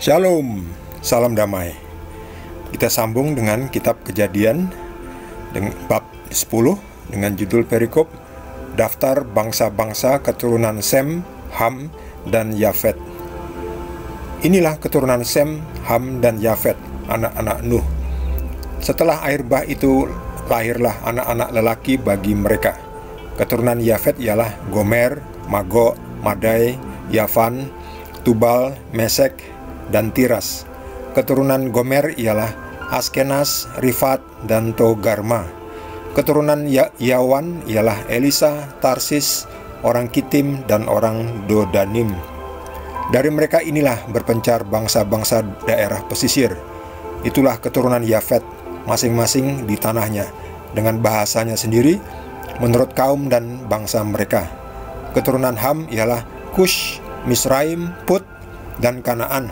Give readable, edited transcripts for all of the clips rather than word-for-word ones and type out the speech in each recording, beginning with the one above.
Shalom, salam damai. Kita sambung dengan kitab Kejadian dengan bab 10 dengan judul perikop Daftar bangsa-bangsa keturunan Sem, Ham, dan Yafet. Inilah keturunan Sem, Ham, dan Yafet, anak-anak Nuh. Setelah air bah itu lahirlah anak-anak lelaki bagi mereka. Keturunan Yafet ialah Gomer, Magog, Madai, Yavan, Tubal, Mesek, dan Tiras. Keturunan Gomer ialah Askenaz, Rifat, dan Togarma. Keturunan Yawan ialah Elisa, Tarsis, orang Kitim, dan orang Dodanim. Dari mereka inilah berpencar bangsa-bangsa daerah pesisir. Itulah keturunan Yafet, masing-masing di tanahnya, dengan bahasanya sendiri, menurut kaum dan bangsa mereka. Keturunan Ham ialah Kush, Misraim, Put, dan Kanaan.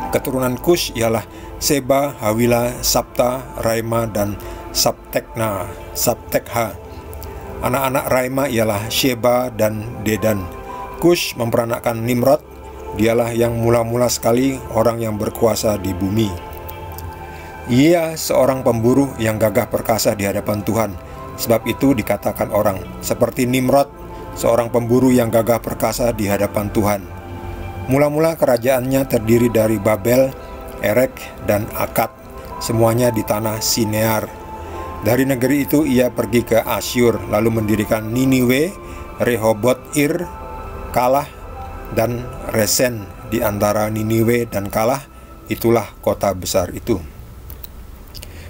Keturunan Kush ialah Seba, Hawila, Sabta, Raima, dan Sabtekha. Anak-anak Raima ialah Sheba dan Dedan. Kush memperanakkan Nimrod. Dialah yang mula-mula sekali orang yang berkuasa di bumi. Ia seorang pemburu yang gagah perkasa di hadapan Tuhan. Sebab itu dikatakan orang, seperti Nimrod, seorang pemburu yang gagah perkasa di hadapan Tuhan. Mula-mula kerajaannya terdiri dari Babel, Erek, dan Akkad, semuanya di tanah Sinear. Dari negeri itu ia pergi ke Asyur, lalu mendirikan Niniwe, Rehoboth-ir, Kalah, dan Resen. Di antara Niniwe dan Kalah, itulah kota besar itu.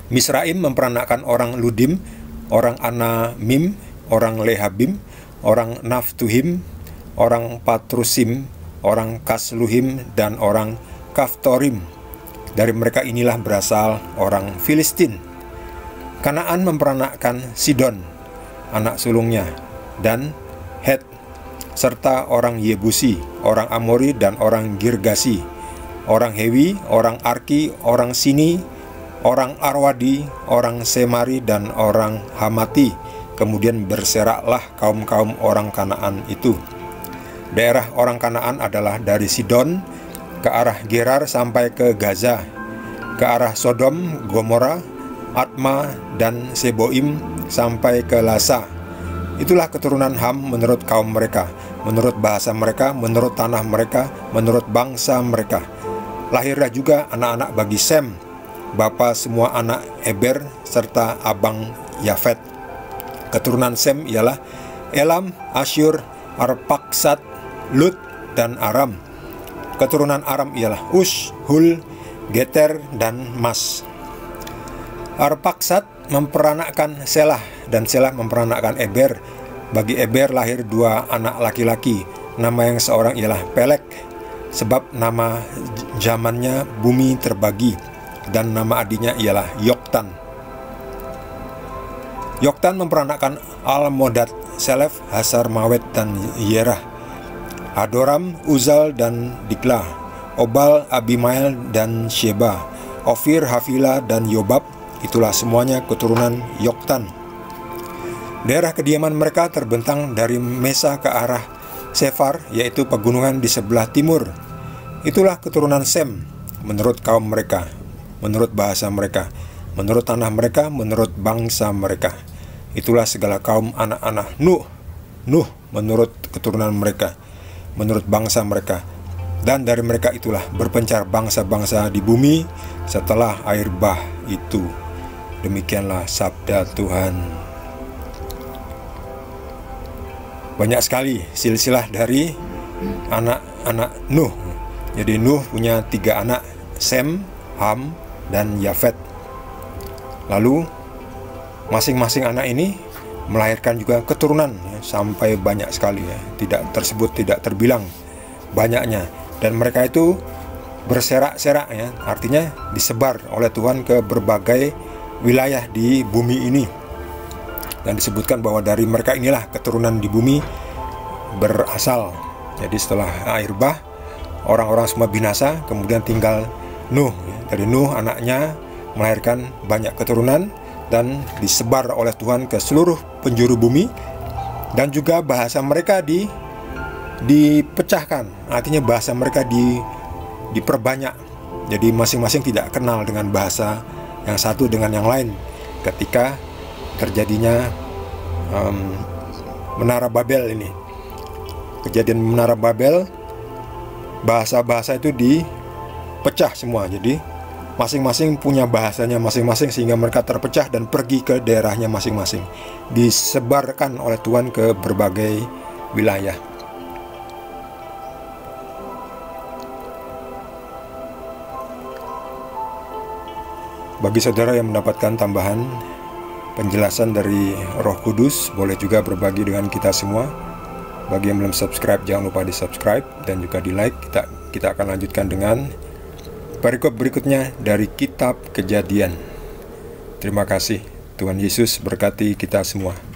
Misraim memperanakkan orang Ludim, orang Anamim, orang Lehabim, orang Naftuhim, orang Patrusim, orang Kasluhim, dan orang Kaftorim. Dari mereka inilah berasal orang Filistin. Kanaan memperanakkan Sidon, anak sulungnya, dan Het, serta orang Yebusi, orang Amori, dan orang Girgasi, orang Hewi, orang Arki, orang Sini, orang Arwadi, orang Semari, dan orang Hamati. Kemudian berseraklah kaum-kaum orang Kanaan itu. Daerah orang Kanaan adalah dari Sidon ke arah Gerar sampai ke Gaza, ke arah Sodom, Gomora, Atma, dan Seboim sampai ke Lasa. Itulah keturunan Ham menurut kaum mereka, menurut bahasa mereka, menurut tanah mereka, menurut bangsa mereka. Lahirlah juga anak-anak bagi Sem, bapa semua anak Eber, serta abang Yafet. Keturunan Sem ialah Elam, Asyur, Arpaksad, Lut, dan Aram. Keturunan Aram ialah Us, Hul, Geter, dan Mas. Arpaksad memperanakkan Selah, dan Selah memperanakkan Eber. Bagi Eber lahir dua anak laki-laki. Nama yang seorang ialah Pelek, sebab nama zamannya bumi terbagi, dan nama adiknya ialah Yoktan. Yoktan memperanakkan Almodad, Selef, Hasar Mawet, dan Yerah, Adoram, Uzal, dan Diklah, Obal, Abimael, dan Sheba, Ofir, Havila, dan Yobab. Itulah semuanya keturunan Yoktan. Daerah kediaman mereka terbentang dari Mesa ke arah Sefar, yaitu pegunungan di sebelah timur. Itulah keturunan Sem, menurut kaum mereka, menurut bahasa mereka, menurut tanah mereka, menurut bangsa mereka. Itulah segala kaum anak-anak Nuh menurut keturunan mereka, menurut bangsa mereka. Dan dari mereka itulah berpencar bangsa-bangsa di bumi setelah air bah itu. Demikianlah sabda Tuhan. Banyak sekali silsilah dari anak-anak Nuh. Jadi Nuh punya 3 anak, Sem, Ham, dan Yafet. Lalu masing-masing anak ini melahirkan juga keturunan, ya, sampai banyak sekali, ya. Tidak terbilang banyaknya. Dan mereka itu berserak-serak, ya, artinya disebar oleh Tuhan ke berbagai wilayah di bumi ini. Dan disebutkan bahwa dari mereka inilah keturunan di bumi berasal. Jadi setelah air bah, orang-orang semua binasa, kemudian tinggal Nuh. Dari Nuh anaknya melahirkan banyak keturunan dan disebar oleh Tuhan ke seluruh penjuru bumi. Dan juga bahasa mereka dipecahkan, artinya bahasa mereka diperbanyak. Jadi masing-masing tidak kenal dengan bahasa yang satu dengan yang lain ketika terjadinya Menara Babel ini. Kejadian Menara Babel, bahasa-bahasa itu dipecah semua. Jadi masing-masing punya bahasanya masing-masing, sehingga mereka terpecah dan pergi ke daerahnya masing-masing, disebarkan oleh Tuhan ke berbagai wilayah. Bagi saudara yang mendapatkan tambahan penjelasan dari Roh Kudus, boleh juga berbagi dengan kita semua. Bagi yang belum subscribe, jangan lupa di subscribe dan juga di like. Kita akan lanjutkan dengan perikop berikutnya dari Kitab Kejadian. Terima kasih. Tuhan Yesus berkati kita semua.